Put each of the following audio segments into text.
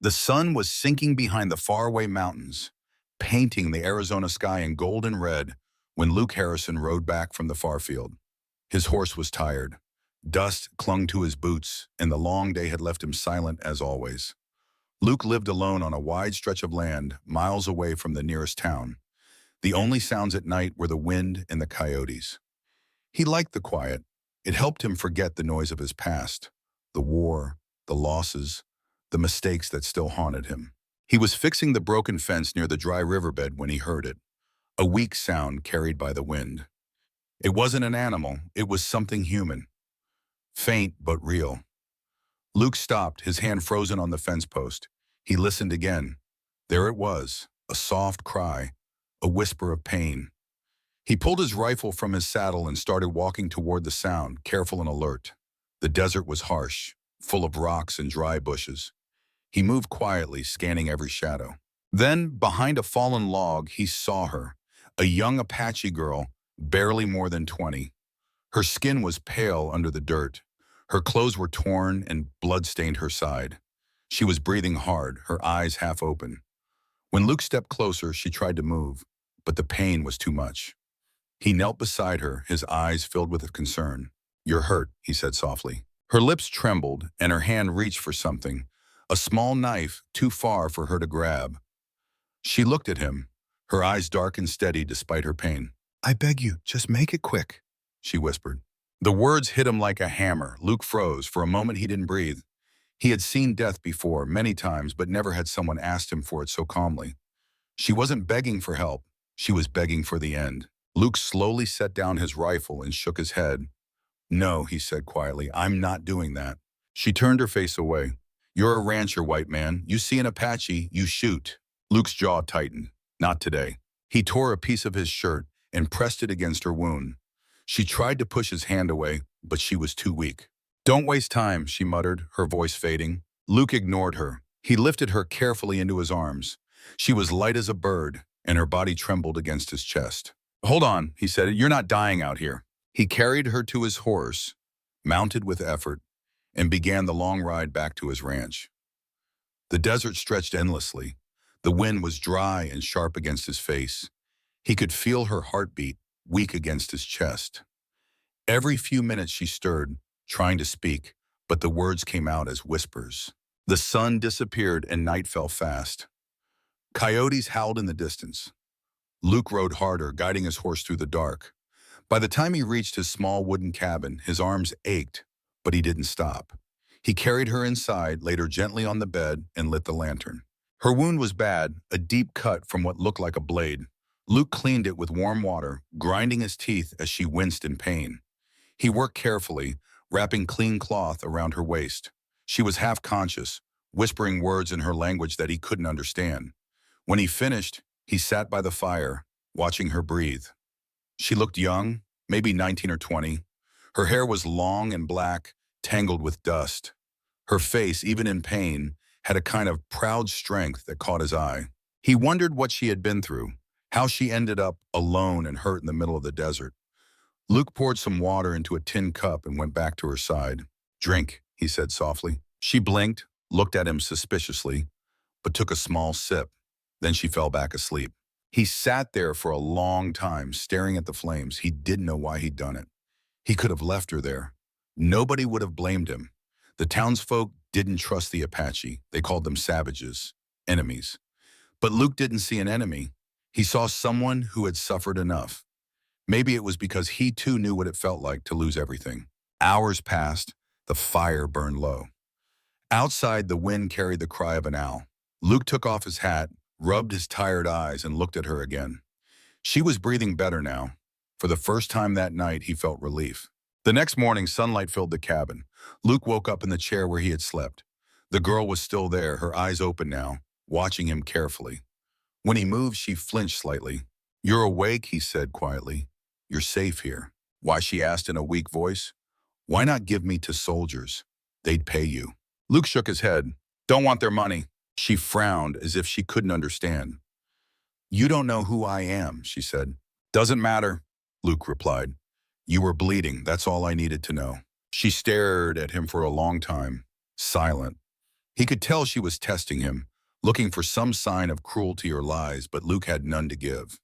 The sun was sinking behind the faraway mountains, painting the Arizona sky in gold and red when Luke Harrison rode back from the far field. His horse was tired. Dust clung to his boots, and the long day had left him silent as always. Luke lived alone on a wide stretch of land, miles away from the nearest town. The only sounds at night were the wind and the coyotes. He liked the quiet. It helped him forget the noise of his past, the war, the losses, the mistakes that still haunted him. He was fixing the broken fence near the dry riverbed when he heard it, a weak sound carried by the wind. It wasn't an animal, it was something human, faint but real. Luke stopped, his hand frozen on the fence post. He listened again. There it was, a soft cry, a whisper of pain. He pulled his rifle from his saddle and started walking toward the sound, careful and alert. The desert was harsh, full of rocks and dry bushes. He moved quietly, scanning every shadow. Then, behind a fallen log, he saw her, a young Apache girl, barely more than 20. Her skin was pale under the dirt. Her clothes were torn and blood stained her side. She was breathing hard, her eyes half open. When Luke stepped closer, she tried to move, but the pain was too much. He knelt beside her, his eyes filled with concern. "You're hurt," he said softly. Her lips trembled, and her hand reached for something, a small knife too far for her to grab. She looked at him, her eyes dark and steady despite her pain. "I beg you, just make it quick," she whispered. The words hit him like a hammer. Luke froze. For a moment he didn't breathe. He had seen death before, many times, but never had someone asked him for it so calmly. She wasn't begging for help. She was begging for the end. Luke slowly set down his rifle and shook his head. "No," he said quietly, "I'm not doing that." She turned her face away. "You're a rancher, white man. You see an Apache, you shoot." Luke's jaw tightened. Not today. He tore a piece of his shirt and pressed it against her wound. She tried to push his hand away, but she was too weak. "Don't waste time," she muttered, her voice fading. Luke ignored her. He lifted her carefully into his arms. She was light as a bird, and her body trembled against his chest. "Hold on," he said, "you're not dying out here." He carried her to his horse, mounted with effort, and began the long ride back to his ranch. The desert stretched endlessly. The wind was dry and sharp against his face. He could feel her heartbeat, weak against his chest. Every few minutes she stirred, trying to speak, but the words came out as whispers. The sun disappeared and night fell fast. Coyotes howled in the distance. Luke rode harder, guiding his horse through the dark. By the time he reached his small wooden cabin, his arms ached, but he didn't stop. He carried her inside, laid her gently on the bed, and lit the lantern. Her wound was bad, a deep cut from what looked like a blade. Luke cleaned it with warm water, grinding his teeth as she winced in pain. He worked carefully, wrapping clean cloth around her waist. She was half conscious, whispering words in her language that he couldn't understand. When he finished, he sat by the fire, watching her breathe. She looked young, maybe 19 or 20. Her hair was long and black, tangled with dust. Her face, even in pain, had a kind of proud strength that caught his eye. He wondered what she had been through, how she ended up alone and hurt in the middle of the desert. Luke poured some water into a tin cup and went back to her side. "Drink," he said softly. She blinked, looked at him suspiciously, but took a small sip. Then she fell back asleep. He sat there for a long time, staring at the flames. He didn't know why he'd done it. He could have left her there. Nobody would have blamed him. The townsfolk didn't trust the Apache. They called them savages, enemies. But Luke didn't see an enemy. He saw someone who had suffered enough. Maybe it was because he too knew what it felt like to lose everything. Hours passed. The fire burned low. Outside, the wind carried the cry of an owl. Luke took off his hat, rubbed his tired eyes, and looked at her again. She was breathing better now. For the first time that night, he felt relief. The next morning, sunlight filled the cabin. Luke woke up in the chair where he had slept. The girl was still there, her eyes open now, watching him carefully. When he moved, she flinched slightly. "You're awake," he said quietly. "You're safe here." "Why?" she asked in a weak voice. "Why not give me to soldiers? They'd pay you." Luke shook his head. "Don't want their money." She frowned as if she couldn't understand. "You don't know who I am," she said. "Doesn't matter," Luke replied. "You were bleeding, that's all I needed to know." She stared at him for a long time, silent. He could tell she was testing him, looking for some sign of cruelty or lies, but Luke had none to give.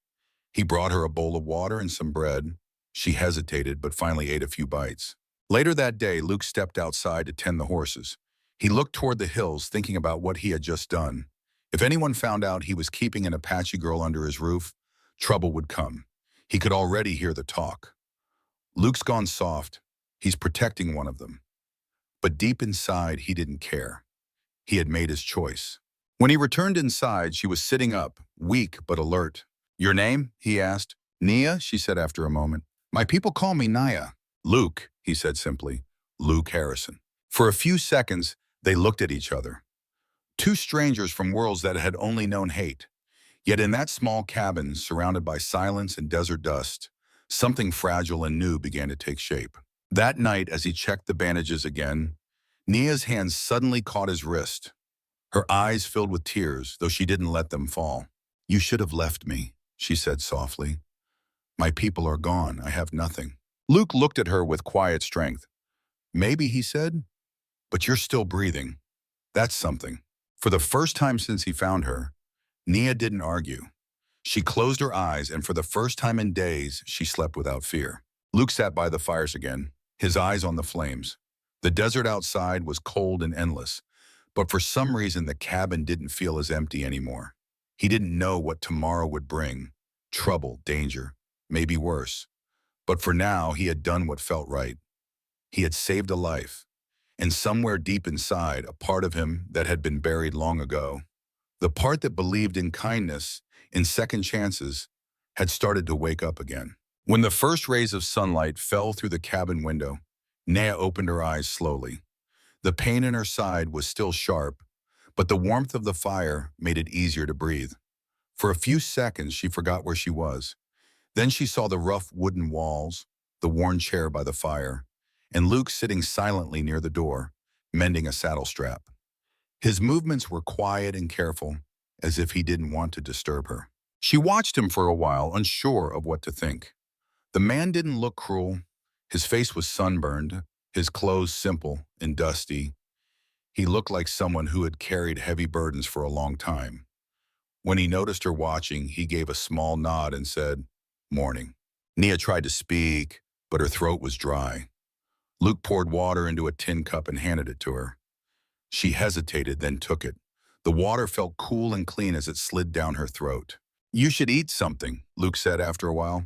He brought her a bowl of water and some bread. She hesitated, but finally ate a few bites. Later that day, Luke stepped outside to tend the horses. He looked toward the hills, thinking about what he had just done. If anyone found out he was keeping an Apache girl under his roof, trouble would come. He could already hear the talk. Luke's gone soft. He's protecting one of them. But deep inside, he didn't care. He had made his choice. When he returned inside, she was sitting up, weak but alert. "Your name?" he asked. "Nia," she said after a moment. "My people call me Naya." "Luke," he said simply. "Luke Harrison." For a few seconds, they looked at each other. Two strangers from worlds that had only known hate. Yet in that small cabin, surrounded by silence and desert dust, something fragile and new began to take shape. That night, as he checked the bandages again, Nia's hand suddenly caught his wrist. Her eyes filled with tears, though she didn't let them fall. "You should have left me," she said softly. "My people are gone. I have nothing." Luke looked at her with quiet strength. "Maybe," he said, "but you're still breathing. That's something." For the first time since he found her, Nia didn't argue. She closed her eyes, and for the first time in days, she slept without fear. Luke sat by the fires again, his eyes on the flames. The desert outside was cold and endless, but for some reason the cabin didn't feel as empty anymore. He didn't know what tomorrow would bring. Trouble, danger, maybe worse. But for now, he had done what felt right. He had saved a life. And somewhere deep inside, a part of him that had been buried long ago, the part that believed in kindness, in second chances, had started to wake up again. When the first rays of sunlight fell through the cabin window, Naya opened her eyes slowly. The pain in her side was still sharp, but the warmth of the fire made it easier to breathe. For a few seconds, she forgot where she was. Then she saw the rough wooden walls, the worn chair by the fire, and Luke sitting silently near the door, mending a saddle strap. His movements were quiet and careful, as if he didn't want to disturb her. She watched him for a while, unsure of what to think. The man didn't look cruel. His face was sunburned, his clothes simple and dusty. He looked like someone who had carried heavy burdens for a long time. When he noticed her watching, he gave a small nod and said, "Morning." Nia tried to speak, but her throat was dry. Luke poured water into a tin cup and handed it to her. She hesitated, then took it. The water felt cool and clean as it slid down her throat. "You should eat something," Luke said after a while.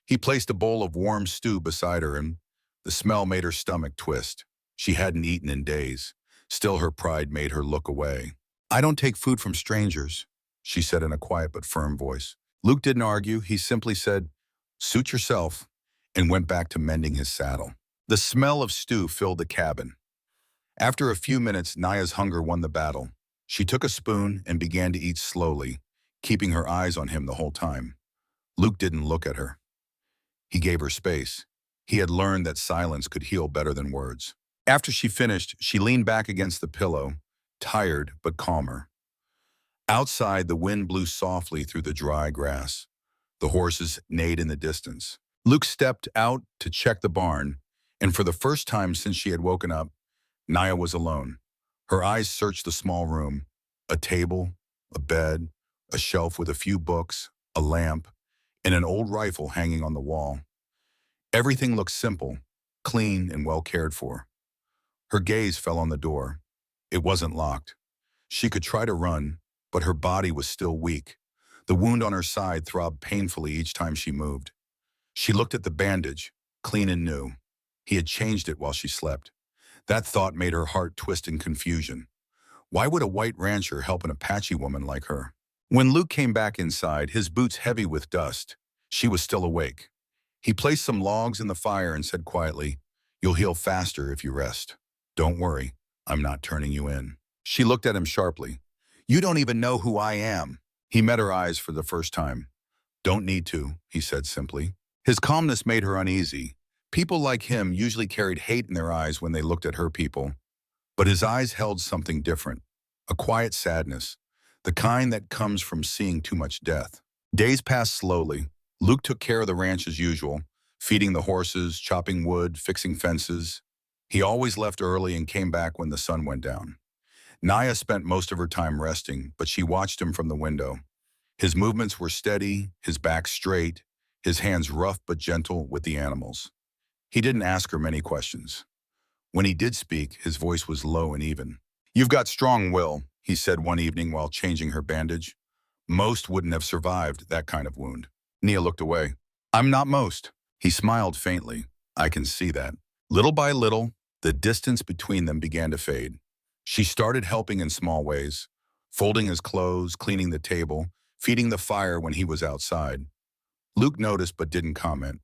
He placed a bowl of warm stew beside her, and the smell made her stomach twist. She hadn't eaten in days. Still, her pride made her look away. "I don't take food from strangers," she said in a quiet but firm voice. Luke didn't argue. He simply said, "Suit yourself," and went back to mending his saddle. The smell of stew filled the cabin. After a few minutes, Naya's hunger won the battle. She took a spoon and began to eat slowly, keeping her eyes on him the whole time. Luke didn't look at her. He gave her space. He had learned that silence could heal better than words. After she finished, she leaned back against the pillow, tired but calmer. Outside, the wind blew softly through the dry grass. The horses neighed in the distance. Luke stepped out to check the barn, and for the first time since she had woken up, Naya was alone. Her eyes searched the small room. A table, a bed, a shelf with a few books, a lamp, and an old rifle hanging on the wall. Everything looked simple, clean, and well cared for. Her gaze fell on the door. It wasn't locked. She could try to run, but her body was still weak. The wound on her side throbbed painfully each time she moved. She looked at the bandage, clean and new. He had changed it while she slept. That thought made her heart twist in confusion. Why would a white rancher help an Apache woman like her? When Luke came back inside, his boots heavy with dust, she was still awake. He placed some logs in the fire and said quietly, "You'll heal faster if you rest. Don't worry, I'm not turning you in." She looked at him sharply. "You don't even know who I am." He met her eyes for the first time. "Don't need to," he said simply. His calmness made her uneasy. People like him usually carried hate in their eyes when they looked at her people. But his eyes held something different, a quiet sadness, the kind that comes from seeing too much death. Days passed slowly. Luke took care of the ranch as usual, feeding the horses, chopping wood, fixing fences. He always left early and came back when the sun went down. Naya spent most of her time resting, but she watched him from the window. His movements were steady, his back straight, his hands rough but gentle with the animals. He didn't ask her many questions. When he did speak, his voice was low and even. "You've got strong will," he said one evening while changing her bandage. "Most wouldn't have survived that kind of wound." Nia looked away. "I'm not most." He smiled faintly. "I can see that." Little by little, the distance between them began to fade. She started helping in small ways, folding his clothes, cleaning the table, feeding the fire when he was outside. Luke noticed but didn't comment.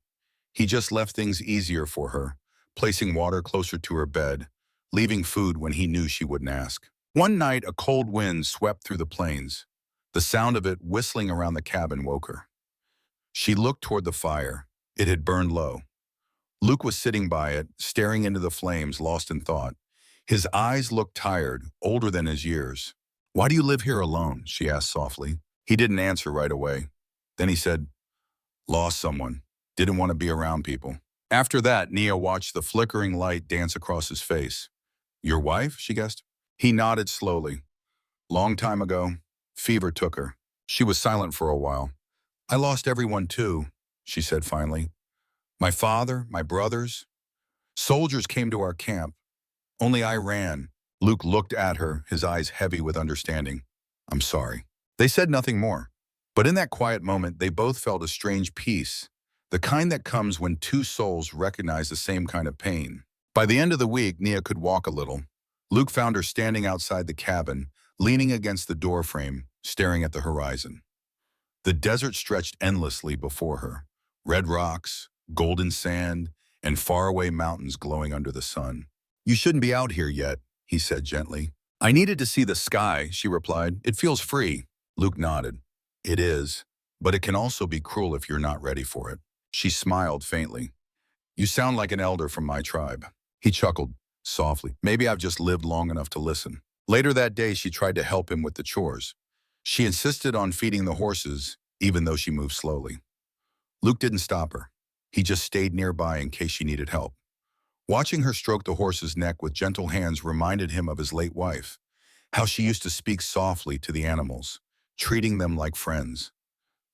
He just left things easier for her, placing water closer to her bed, leaving food when he knew she wouldn't ask. One night, a cold wind swept through the plains. The sound of it whistling around the cabin woke her. She looked toward the fire. It had burned low. Luke was sitting by it, staring into the flames, lost in thought. His eyes looked tired, older than his years. "Why do you live here alone?" she asked softly. He didn't answer right away. Then he said, "Lost someone. Didn't want to be around people." After that, Nia watched the flickering light dance across his face. "Your wife?" she guessed. He nodded slowly. "Long time ago, fever took her." She was silent for a while. "I lost everyone too," she said finally. "My father, my brothers. Soldiers came to our camp. Only I ran." Luke looked at her, his eyes heavy with understanding. "I'm sorry." They said nothing more. But in that quiet moment, they both felt a strange peace, the kind that comes when two souls recognize the same kind of pain. By the end of the week, Nia could walk a little. Luke found her standing outside the cabin, leaning against the doorframe, staring at the horizon. The desert stretched endlessly before her. Red rocks, golden sand, and faraway mountains glowing under the sun. "You shouldn't be out here yet," he said gently. "I needed to see the sky," she replied. "It feels free." Luke nodded. "It is, but it can also be cruel if you're not ready for it." She smiled faintly. "You sound like an elder from my tribe." He chuckled softly. "Maybe I've just lived long enough to listen." Later that day, she tried to help him with the chores. She insisted on feeding the horses, even though she moved slowly. Luke didn't stop her. He just stayed nearby in case she needed help. Watching her stroke the horse's neck with gentle hands reminded him of his late wife, how she used to speak softly to the animals, treating them like friends.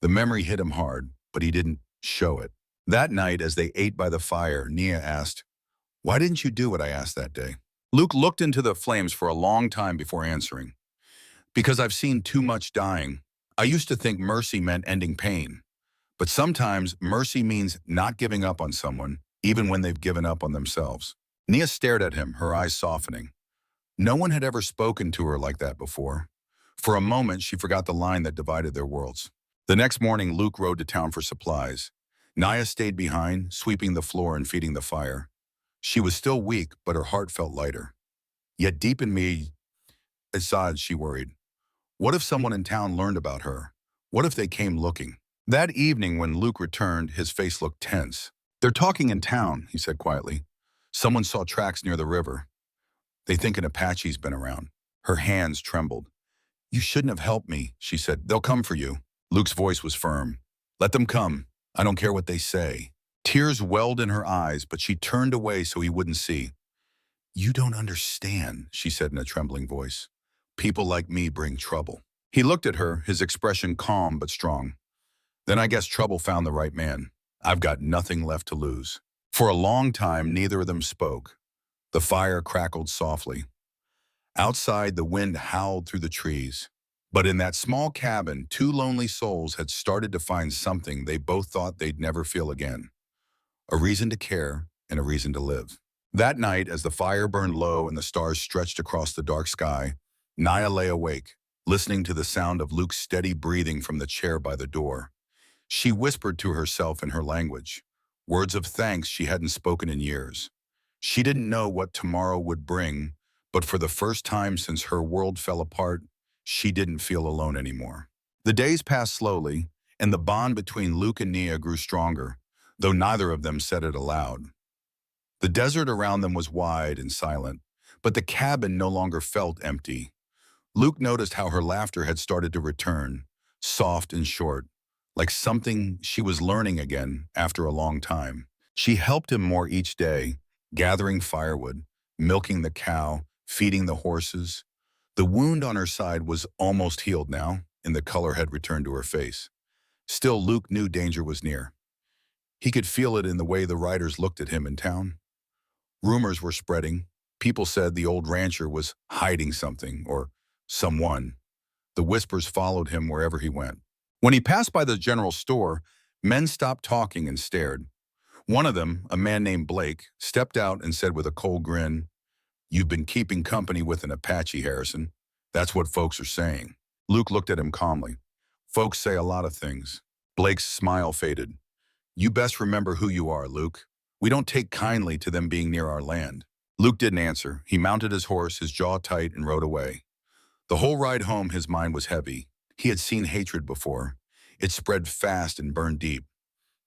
The memory hit him hard, but he didn't show it. That night, as they ate by the fire, Nia asked, "Why didn't you do what I asked that day?" Luke looked into the flames for a long time before answering. "Because I've seen too much dying. I used to think mercy meant ending pain. But sometimes mercy means not giving up on someone, even when they've given up on themselves." Nia stared at him, her eyes softening. No one had ever spoken to her like that before. For a moment, she forgot the line that divided their worlds. The next morning, Luke rode to town for supplies. Naya stayed behind, sweeping the floor and feeding the fire. She was still weak, but her heart felt lighter. Yet deep in me, Assad, she worried. What if someone in town learned about her? What if they came looking? That evening, when Luke returned, his face looked tense. "They're talking in town," he said quietly. "Someone saw tracks near the river. They think an Apache's been around." Her hands trembled. "You shouldn't have helped me," she said. "They'll come for you." Luke's voice was firm. "Let them come. I don't care what they say." Tears welled in her eyes, but she turned away so he wouldn't see. "You don't understand," she said in a trembling voice. "People like me bring trouble." He looked at her, his expression calm but strong. "Then I guess trouble found the right man. I've got nothing left to lose." For a long time, neither of them spoke. The fire crackled softly. Outside, the wind howled through the trees. But in that small cabin, two lonely souls had started to find something they both thought they'd never feel again. A reason to care and a reason to live. That night, as the fire burned low and the stars stretched across the dark sky, Naya lay awake, listening to the sound of Luke's steady breathing from the chair by the door. She whispered to herself in her language, words of thanks she hadn't spoken in years. She didn't know what tomorrow would bring, but for the first time since her world fell apart, she didn't feel alone anymore. The days passed slowly, and the bond between Luke and Nia grew stronger, though neither of them said it aloud. The desert around them was wide and silent, but the cabin no longer felt empty. Luke noticed how her laughter had started to return, soft and short, like something she was learning again after a long time. She helped him more each day, gathering firewood, milking the cow, feeding the horses. The wound on her side was almost healed now, and the color had returned to her face. Still, Luke knew danger was near. He could feel it in the way the riders looked at him in town. Rumors were spreading. People said the old rancher was hiding something or someone. The whispers followed him wherever he went. When he passed by the general store, men stopped talking and stared. One of them, a man named Blake, stepped out and said with a cold grin, "You've been keeping company with an Apache, Harrison. That's what folks are saying." Luke looked at him calmly. "Folks say a lot of things." Blake's smile faded. "You best remember who you are, Luke. We don't take kindly to them being near our land." Luke didn't answer. He mounted his horse, his jaw tight, and rode away. The whole ride home, his mind was heavy. He had seen hatred before. It spread fast and burned deep.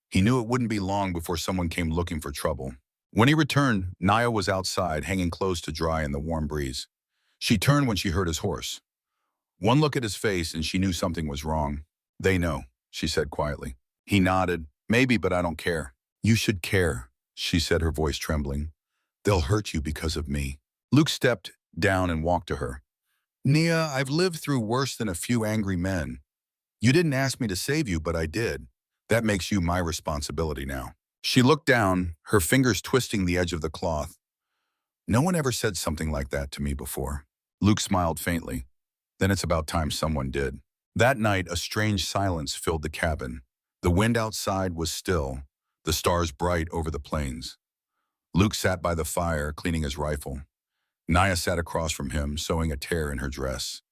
He knew it wouldn't be long before someone came looking for trouble. When he returned, Naya was outside, hanging close to dry in the warm breeze. She turned when she heard his horse. One look at his face and she knew something was wrong. "They know," she said quietly. He nodded. "Maybe, but I don't care." "You should care," she said, her voice trembling. "They'll hurt you because of me." Luke stepped down and walked to her. "Nia, I've lived through worse than a few angry men. You didn't ask me to save you, but I did. That makes you my responsibility now." She looked down, her fingers twisting the edge of the cloth. "No one ever said something like that to me before." Luke smiled faintly. "Then it's about time someone did." That night, a strange silence filled the cabin. The wind outside was still, the stars bright over the plains. Luke sat by the fire, cleaning his rifle. Naya sat across from him, sewing a tear in her dress.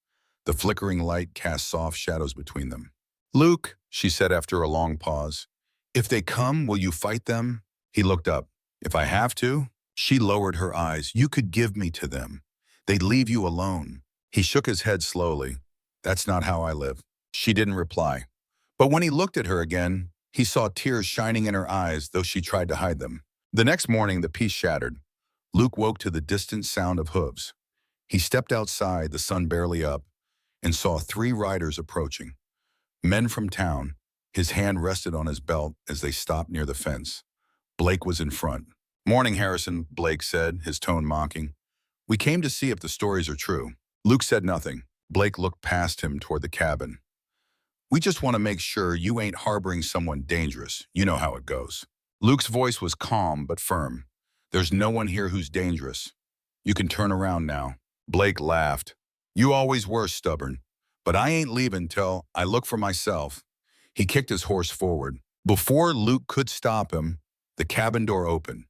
The flickering light cast soft shadows between them. "Luke," she said after a long pause, "if they come, will you fight them?" He looked up. "If I have to?" She lowered her eyes. "You could give me to them. They'd leave you alone." He shook his head slowly. "That's not how I live." She didn't reply. But when he looked at her again, he saw tears shining in her eyes, though she tried to hide them. The next morning, the peace shattered. Luke woke to the distant sound of hooves. He stepped outside, the sun barely up, and saw 3 riders approaching. Men from town. His hand rested on his belt as they stopped near the fence. Blake was in front. "Morning, Harrison," Blake said, his tone mocking. "We came to see if the stories are true." Luke said nothing. Blake looked past him toward the cabin. "We just want to make sure you ain't harboring someone dangerous. You know how it goes." Luke's voice was calm but firm. "There's no one here who's dangerous. You can turn around now." Blake laughed. "You always were stubborn, but I ain't leaving till I look for myself." He kicked his horse forward. Before Luke could stop him, the cabin door opened.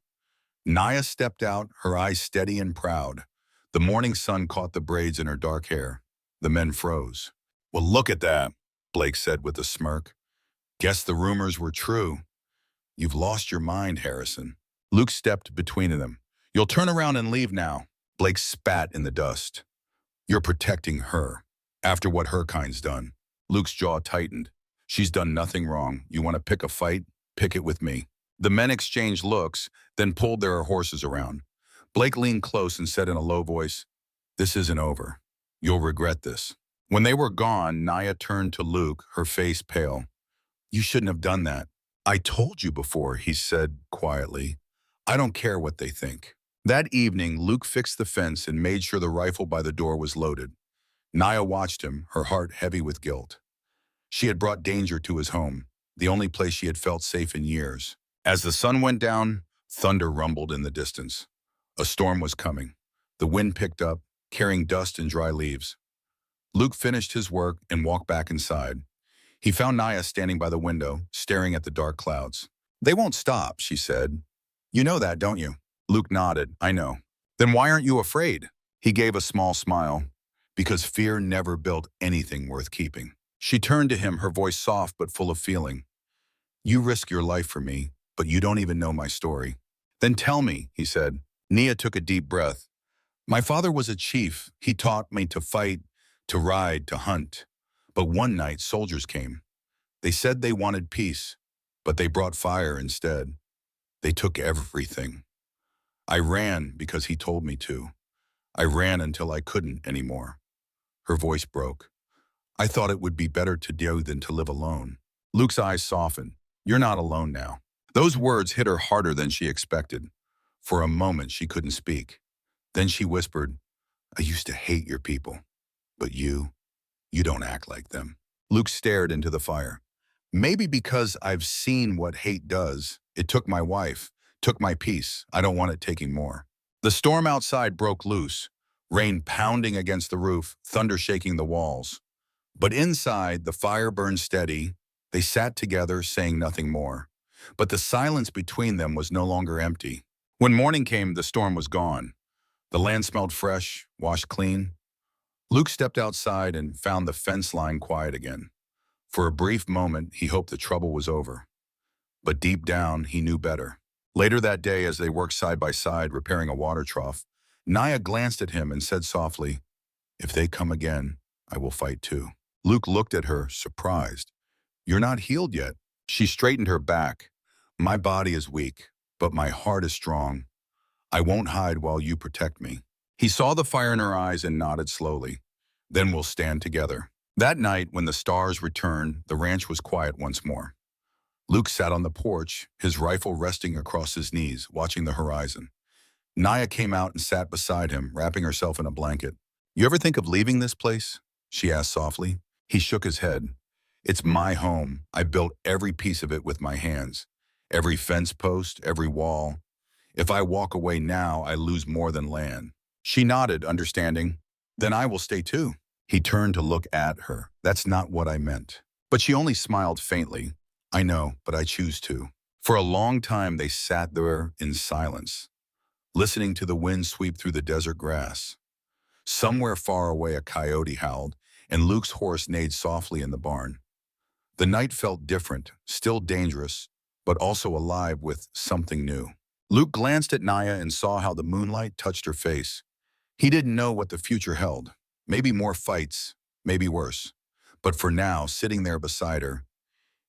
Naya stepped out, her eyes steady and proud. The morning sun caught the braids in her dark hair. The men froze. "Well, look at that," Blake said with a smirk. "Guess the rumors were true." "You've lost your mind, Harrison." Luke stepped between them. "You'll turn around and leave now." Blake spat in the dust. "You're protecting her, after what her kind's done." Luke's jaw tightened. "She's done nothing wrong. You want to pick a fight? Pick it with me." The men exchanged looks, then pulled their horses around. Blake leaned close and said in a low voice, "This isn't over. You'll regret this." When they were gone, Naya turned to Luke, her face pale. "You shouldn't have done that." "I told you before," he said quietly. "I don't care what they think." That evening, Luke fixed the fence and made sure the rifle by the door was loaded. Naya watched him, her heart heavy with guilt. She had brought danger to his home, the only place she had felt safe in years. As the sun went down, thunder rumbled in the distance. A storm was coming. The wind picked up, carrying dust and dry leaves. Luke finished his work and walked back inside. He found Naya standing by the window, staring at the dark clouds. "They won't stop," she said. "You know that, don't you?" Luke nodded. "I know." "Then why aren't you afraid?" He gave a small smile. "Because fear never built anything worth keeping." She turned to him, her voice soft but full of feeling. "You risk your life for me, but you don't even know my story." "Then tell me," he said. Nia took a deep breath. "My father was a chief. He taught me to fight, to ride, to hunt. But one night, soldiers came. They said they wanted peace, but they brought fire instead. They took everything. I ran because he told me to. I ran until I couldn't anymore." Her voice broke. "I thought it would be better to do than to live alone." Luke's eyes softened. "You're not alone now." Those words hit her harder than she expected. For a moment, she couldn't speak. Then she whispered, "I used to hate your people." But you don't act like them. Luke stared into the fire. Maybe because I've seen what hate does. It took my wife, took my peace. I don't want it taking more. The storm outside broke loose, rain pounding against the roof, thunder shaking the walls. But inside, the fire burned steady. They sat together, saying nothing more. But the silence between them was no longer empty. When morning came, the storm was gone. The land smelled fresh, washed clean. Luke stepped outside and found the fence line quiet again. For a brief moment, he hoped the trouble was over. But deep down, he knew better. Later that day, as they worked side by side repairing a water trough, Naya glanced at him and said softly, "If they come again, I will fight too." Luke looked at her, surprised. "You're not healed yet." She straightened her back. "My body is weak, but my heart is strong. I won't hide while you protect me." He saw the fire in her eyes and nodded slowly. "Then we'll stand together." That night, when the stars returned, the ranch was quiet once more. Luke sat on the porch, his rifle resting across his knees, watching the horizon. Naya came out and sat beside him, wrapping herself in a blanket. "You ever think of leaving this place?" she asked softly. He shook his head. "It's my home. I built every piece of it with my hands. Every fence post, every wall. If I walk away now, I lose more than land." She nodded, understanding. "Then I will stay too." He turned to look at her. "That's not what I meant." But she only smiled faintly. "I know, but I choose to." For a long time, they sat there in silence, listening to the wind sweep through the desert grass. Somewhere far away, a coyote howled, and Luke's horse neighed softly in the barn. The night felt different, still dangerous, but also alive with something new. Luke glanced at Naya and saw how the moonlight touched her face. He didn't know what the future held. Maybe more fights, maybe worse. But for now, sitting there beside her,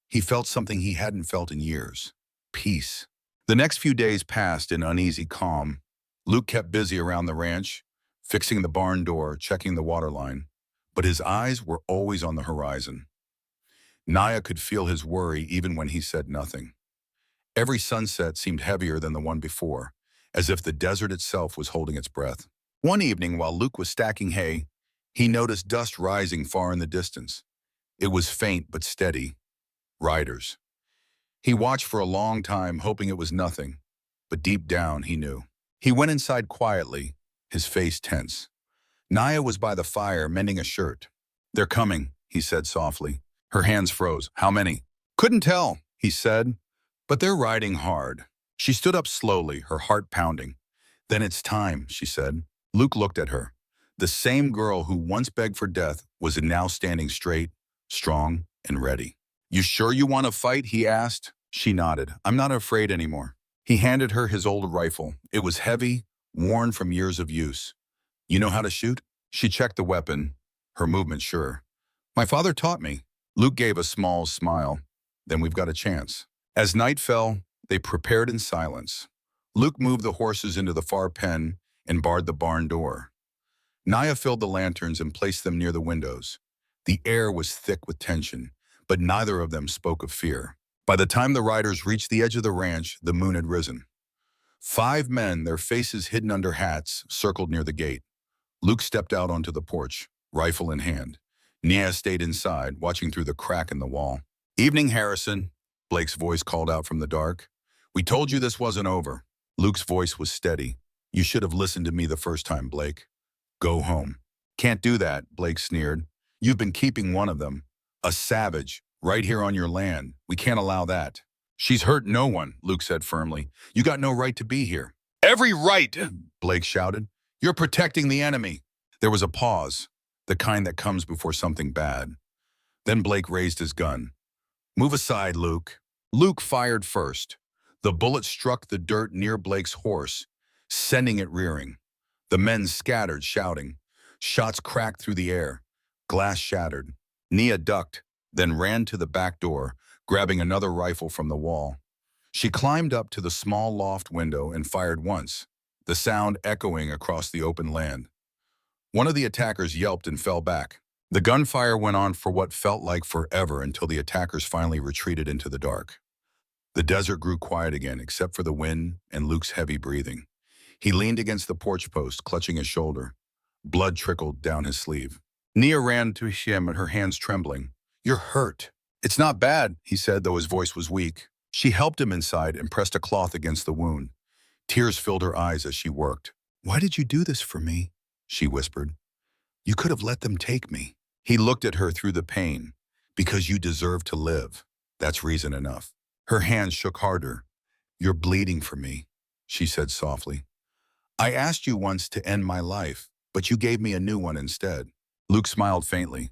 he felt something he hadn't felt in years. Peace. The next few days passed in uneasy calm. Luke kept busy around the ranch, fixing the barn door, checking the water line. But his eyes were always on the horizon. Naya could feel his worry even when he said nothing. Every sunset seemed heavier than the one before, as if the desert itself was holding its breath. One evening, while Luke was stacking hay, he noticed dust rising far in the distance. It was faint but steady. Riders. He watched for a long time, hoping it was nothing, but deep down he knew. He went inside quietly, his face tense. Naya was by the fire, mending a shirt. "They're coming," he said softly. Her hands froze. "How many?" "Couldn't tell," he said, "but they're riding hard." She stood up slowly, her heart pounding. "Then it's time," she said. Luke looked at her. The same girl who once begged for death was now standing straight, strong, and ready. "You sure you want to fight?" he asked. She nodded. "I'm not afraid anymore." He handed her his old rifle. It was heavy, worn from years of use. "You know how to shoot?" She checked the weapon, her movement sure. "My father taught me." Luke gave a small smile. "Then we've got a chance." As night fell, they prepared in silence. Luke moved the horses into the far pen and barred the barn door. Naya filled the lanterns and placed them near the windows. The air was thick with tension, but neither of them spoke of fear. By the time the riders reached the edge of the ranch, the moon had risen. 5 men, their faces hidden under hats, circled near the gate. Luke stepped out onto the porch, rifle in hand. Naya stayed inside, watching through the crack in the wall. "Evening, Harrison," Blake's voice called out from the dark. "We told you this wasn't over." Luke's voice was steady. "You should have listened to me the first time, Blake. Go home." "Can't do that," Blake sneered. "You've been keeping one of them. A savage, right here on your land. We can't allow that." "She's hurt no one," Luke said firmly. "You got no right to be here." "Every right," Blake shouted. "You're protecting the enemy." There was a pause, the kind that comes before something bad. Then Blake raised his gun. "Move aside, Luke." Luke fired first. The bullet struck the dirt near Blake's horse, sending it rearing. The men scattered, shouting. Shots cracked through the air. Glass shattered. Nia ducked, then ran to the back door, grabbing another rifle from the wall. She climbed up to the small loft window and fired once, the sound echoing across the open land. One of the attackers yelped and fell back. The gunfire went on for what felt like forever until the attackers finally retreated into the dark. The desert grew quiet again, except for the wind and Luke's heavy breathing. He leaned against the porch post, clutching his shoulder. Blood trickled down his sleeve. Nia ran to him, her hands trembling. "You're hurt." "It's not bad," he said, though his voice was weak. She helped him inside and pressed a cloth against the wound. Tears filled her eyes as she worked. "Why did you do this for me?" she whispered. "You could have let them take me." He looked at her through the pain. "Because you deserve to live. That's reason enough." Her hands shook harder. "You're bleeding for me," she said softly. "I asked you once to end my life, but you gave me a new one instead." Luke smiled faintly.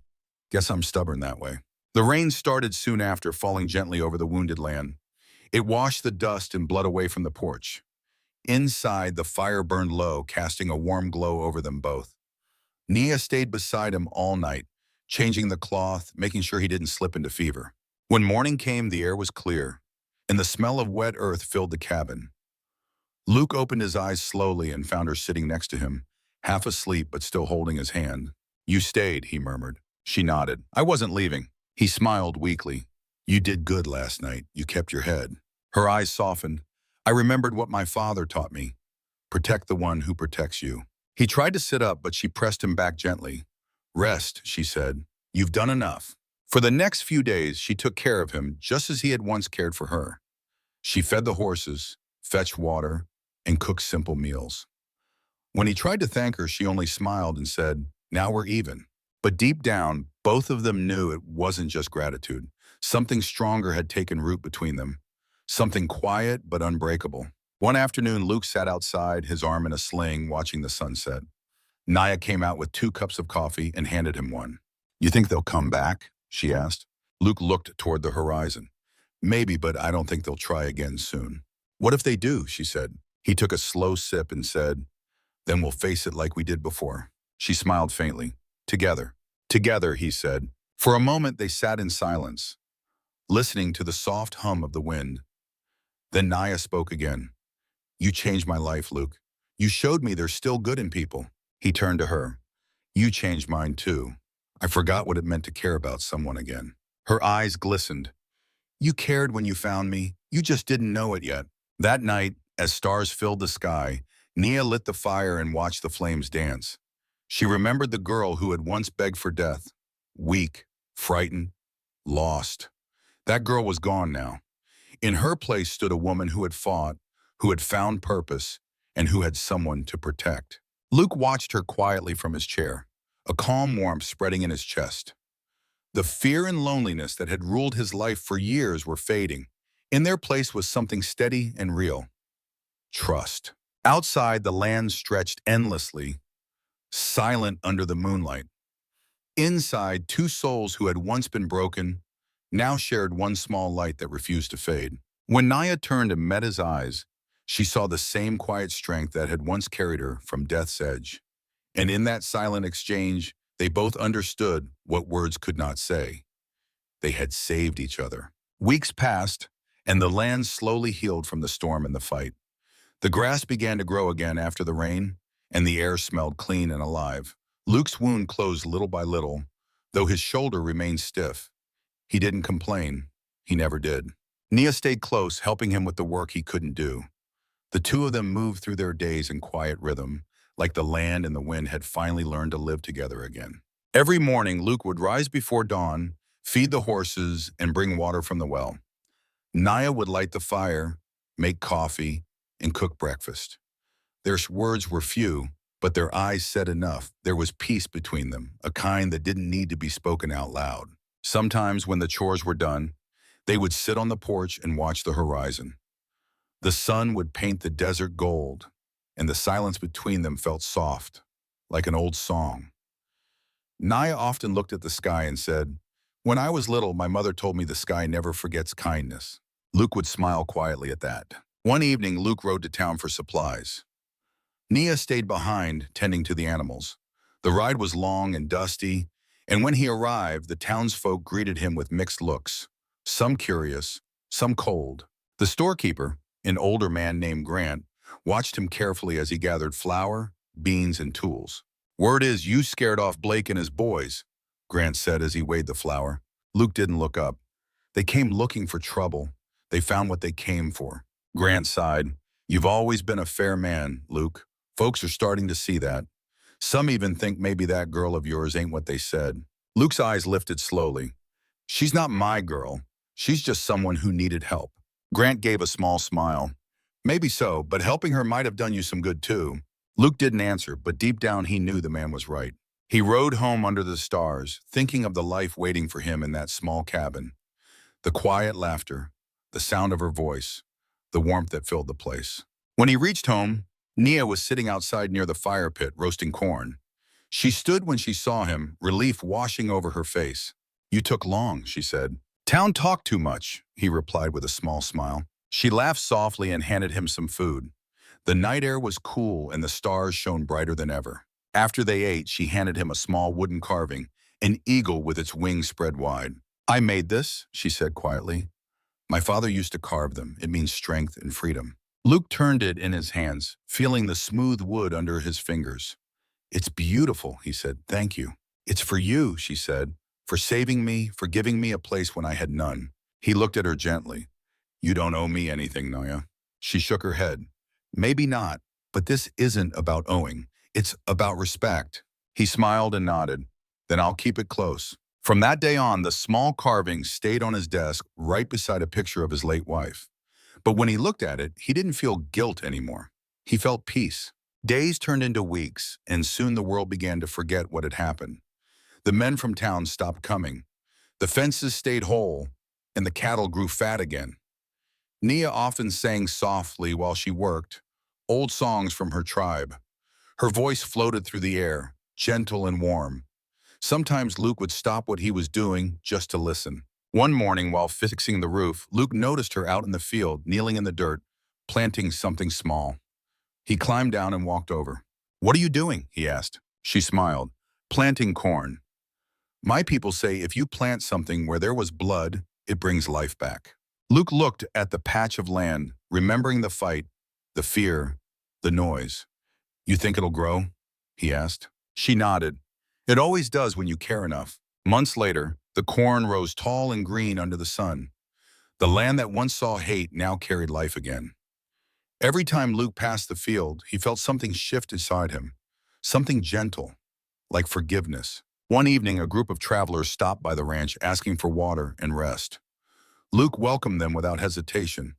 "Guess I'm stubborn that way." The rain started soon after, falling gently over the wounded land. It washed the dust and blood away from the porch. Inside, the fire burned low, casting a warm glow over them both. Nia stayed beside him all night, changing the cloth, making sure he didn't slip into fever. When morning came, the air was clear, and the smell of wet earth filled the cabin. Luke opened his eyes slowly and found her sitting next to him, half asleep but still holding his hand. "You stayed," he murmured. She nodded. "I wasn't leaving." He smiled weakly. "You did good last night. You kept your head." Her eyes softened. "I remembered what my father taught me. Protect the one who protects you." He tried to sit up, but she pressed him back gently. "Rest," she said. "You've done enough." For the next few days, she took care of him just as he had once cared for her. She fed the horses, fetched water, and cooked simple meals. When he tried to thank her, she only smiled and said, "Now we're even." But deep down, both of them knew it wasn't just gratitude. Something stronger had taken root between them. Something quiet but unbreakable. One afternoon, Luke sat outside, his arm in a sling, watching the sunset. Naya came out with 2 cups of coffee and handed him one. "You think they'll come back?" she asked. Luke looked toward the horizon. "Maybe, but I don't think they'll try again soon." "What if they do?" she said. He took a slow sip and said, "Then we'll face it like we did before." She smiled faintly. "Together." "Together," he said. For a moment, they sat in silence, listening to the soft hum of the wind. Then Naya spoke again. "You changed my life, Luke. You showed me there's still good in people." He turned to her. "You changed mine too. I forgot what it meant to care about someone again." Her eyes glistened. "You cared when you found me. You just didn't know it yet." That night, as stars filled the sky, Nia lit the fire and watched the flames dance. She remembered the girl who had once begged for death. Weak, frightened, lost. That girl was gone now. In her place stood a woman who had fought, who had found purpose, and who had someone to protect. Luke watched her quietly from his chair, a calm warmth spreading in his chest. The fear and loneliness that had ruled his life for years were fading. In their place was something steady and real. Trust. Outside, the land stretched endlessly, silent under the moonlight. Inside, 2 souls who had once been broken now shared one small light that refused to fade. When Naya turned and met his eyes, she saw the same quiet strength that had once carried her from death's edge. And in that silent exchange, they both understood what words could not say. They had saved each other. Weeks passed, and the land slowly healed from the storm and the fight. The grass began to grow again after the rain, and the air smelled clean and alive. Luke's wound closed little by little, though his shoulder remained stiff. He didn't complain. He never did. Nia stayed close, helping him with the work he couldn't do. The two of them moved through their days in quiet rhythm, like the land and the wind had finally learned to live together again. Every morning, Luke would rise before dawn, feed the horses, and bring water from the well. Naya would light the fire, make coffee, and cook breakfast. Their words were few, but their eyes said enough. There was peace between them, a kind that didn't need to be spoken out loud. Sometimes, when the chores were done, they would sit on the porch and watch the horizon. The sun would paint the desert gold, and the silence between them felt soft, like an old song. Naya often looked at the sky and said, "When I was little, my mother told me the sky never forgets kindness." Luke would smile quietly at that. One evening, Luke rode to town for supplies. Nia stayed behind, tending to the animals. The ride was long and dusty, and when he arrived, the townsfolk greeted him with mixed looks, some curious, some cold. The storekeeper, an older man named Grant, watched him carefully as he gathered flour, beans, and tools. "Word is you scared off Blake and his boys," Grant said as he weighed the flour. Luke didn't look up. "They came looking for trouble. They found what they came for." Grant sighed. "You've always been a fair man, Luke. Folks are starting to see that. Some even think maybe that girl of yours ain't what they said. Luke's eyes lifted slowly. She's not my girl. She's just someone who needed help. Grant gave a small smile. Maybe so, but helping her might have done you some good too. Luke didn't answer, but deep down he knew the man was right. He rode home under the stars, thinking of the life waiting for him in that small cabin. The quiet laughter, the sound of her voice, the warmth that filled the place. When he reached home, Nia was sitting outside near the fire pit roasting corn. She stood when she saw him, relief washing over her face. "You took long," she said. "Town talked too much," he replied with a small smile. She laughed softly and handed him some food. The night air was cool and the stars shone brighter than ever. After they ate, she handed him a small wooden carving, an eagle with its wings spread wide. "I made this," she said quietly. "My father used to carve them. It means strength and freedom." Luke turned it in his hands, feeling the smooth wood under his fingers. "It's beautiful," he said. "Thank you." "It's for you," she said, "for saving me, for giving me a place when I had none." He looked at her gently. "You don't owe me anything, Naya." She shook her head. "Maybe not, but this isn't about owing. It's about respect." He smiled and nodded. "Then I'll keep it close." From that day on, the small carving stayed on his desk right beside a picture of his late wife. But when he looked at it, he didn't feel guilt anymore. He felt peace. Days turned into weeks, and soon the world began to forget what had happened. The men from town stopped coming. The fences stayed whole, and the cattle grew fat again. Nia often sang softly while she worked, old songs from her tribe. Her voice floated through the air, gentle and warm. Sometimes Luke would stop what he was doing just to listen. One morning, while fixing the roof, Luke noticed her out in the field, kneeling in the dirt, planting something small. He climbed down and walked over. "What are you doing?" he asked. She smiled. "Planting corn. My people say if you plant something where there was blood, it brings life back." Luke looked at the patch of land, remembering the fight, the fear, the noise. "You think it'll grow?" he asked. She nodded. "It always does when you care enough." Months later, the corn rose tall and green under the sun. The land that once saw hate now carried life again. Every time Luke passed the field, he felt something shift inside him, something gentle, like forgiveness. One evening, a group of travelers stopped by the ranch asking for water and rest. Luke welcomed them without hesitation.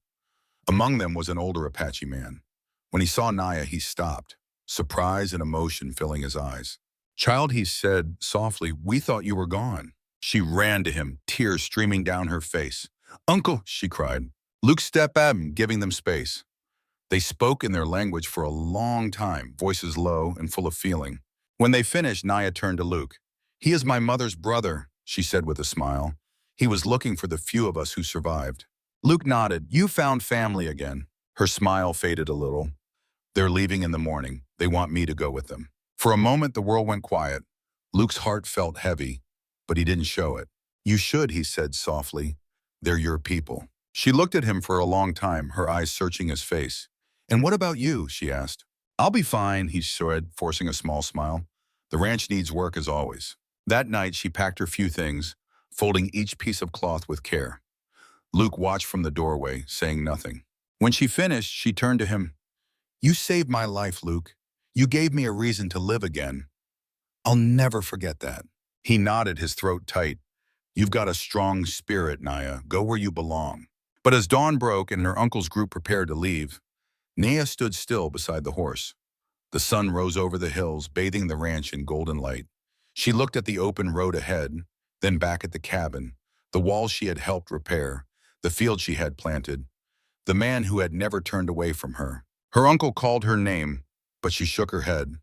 Among them was an older Apache man. When he saw Naya, he stopped, surprise and emotion filling his eyes. "Child," he said softly, "we thought you were gone." She ran to him, tears streaming down her face. "Uncle," she cried. Luke stepped at him, giving them space. They spoke in their language for a long time, voices low and full of feeling. When they finished, Naya turned to Luke. "He is my mother's brother," she said with a smile. "He was looking for the few of us who survived." Luke nodded. "You found family again." Her smile faded a little. "They're leaving in the morning. They want me to go with them." For a moment, the world went quiet. Luke's heart felt heavy, but he didn't show it. "You should," he said softly. "They're your people." She looked at him for a long time, her eyes searching his face. "And what about you?" she asked. "I'll be fine," he said, forcing a small smile. "The ranch needs work as always." That night, she packed her few things, folding each piece of cloth with care. Luke watched from the doorway, saying nothing. When she finished, she turned to him. "You saved my life, Luke. You gave me a reason to live again. I'll never forget that." He nodded, his throat tight. "You've got a strong spirit, Naya. Go where you belong." But as dawn broke and her uncle's group prepared to leave, Nia stood still beside the horse. The sun rose over the hills, bathing the ranch in golden light. She looked at the open road ahead, then back at the cabin, the walls she had helped repair, the field she had planted, the man who had never turned away from her. Her uncle called her name, but she shook her head.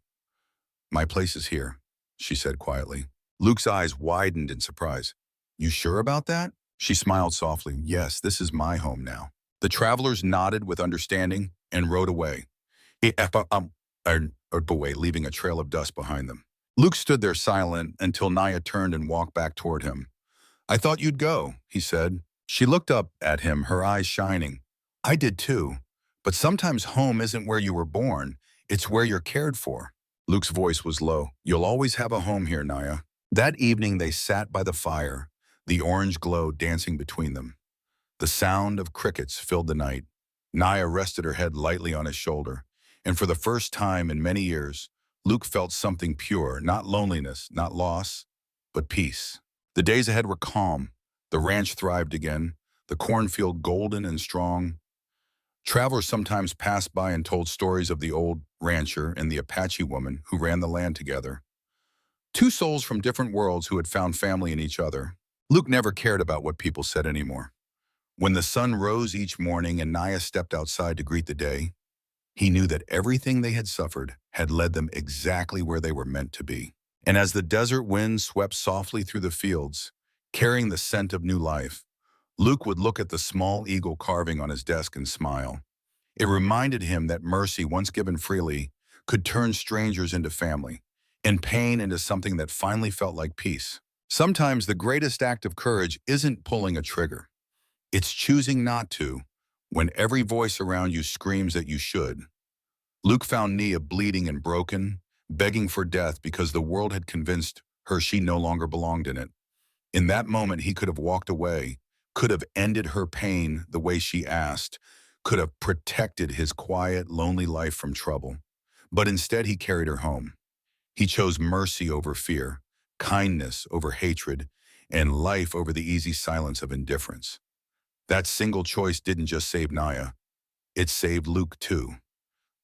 "My place is here," she said quietly. Luke's eyes widened in surprise. "You sure about that?" She smiled softly. "Yes, this is my home now." The travelers nodded with understanding and rode away. Away, leaving a trail of dust behind them. Luke stood there silent until Naya turned and walked back toward him. "I thought you'd go," he said. She looked up at him, her eyes shining. "I did too. But sometimes home isn't where you were born. It's where you're cared for." Luke's voice was low. "You'll always have a home here, Naya." That evening they sat by the fire, the orange glow dancing between them. The sound of crickets filled the night. Naya rested her head lightly on his shoulder, and for the first time in many years, Luke felt something pure, not loneliness, not loss, but peace. The days ahead were calm. The ranch thrived again, the cornfield golden and strong. Travelers sometimes passed by and told stories of the old rancher and the Apache woman who ran the land together. Two souls from different worlds who had found family in each other. Luke never cared about what people said anymore. When the sun rose each morning and Naya stepped outside to greet the day, he knew that everything they had suffered had led them exactly where they were meant to be. And as the desert wind swept softly through the fields, carrying the scent of new life, Luke would look at the small eagle carving on his desk and smile. It reminded him that mercy, once given freely, could turn strangers into family, and pain into something that finally felt like peace. Sometimes the greatest act of courage isn't pulling a trigger. It's choosing not to, when every voice around you screams that you should. Luke found Nia bleeding and broken, begging for death because the world had convinced her she no longer belonged in it. In that moment, he could have walked away, could have ended her pain the way she asked, could have protected his quiet, lonely life from trouble. But instead, he carried her home. He chose mercy over fear, kindness over hatred, and life over the easy silence of indifference. That single choice didn't just save Naya, it saved Luke too.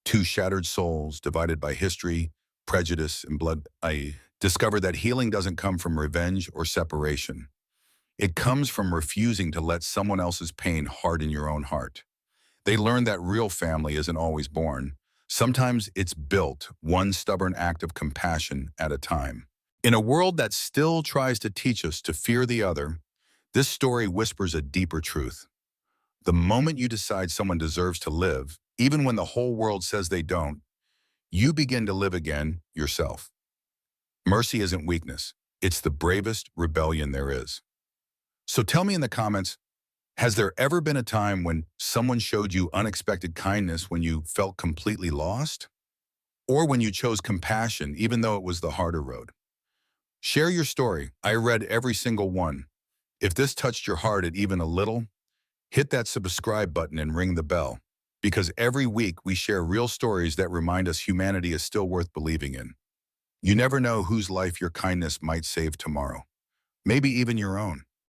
Two shattered souls divided by history, prejudice, and blood. I discovered that healing doesn't come from revenge or separation. It comes from refusing to let someone else's pain harden your own heart. They learned that real family isn't always born. Sometimes it's built, one stubborn act of compassion at a time. In a world that still tries to teach us to fear the other, this story whispers a deeper truth. The moment you decide someone deserves to live, even when the whole world says they don't, you begin to live again yourself. Mercy isn't weakness. It's the bravest rebellion there is. So tell me in the comments, has there ever been a time when someone showed you unexpected kindness when you felt completely lost? Or when you chose compassion even though it was the harder road? Share your story. I read every single one. If this touched your heart at even a little, hit that subscribe button and ring the bell. Because every week we share real stories that remind us humanity is still worth believing in. You never know whose life your kindness might save tomorrow. Maybe even your own.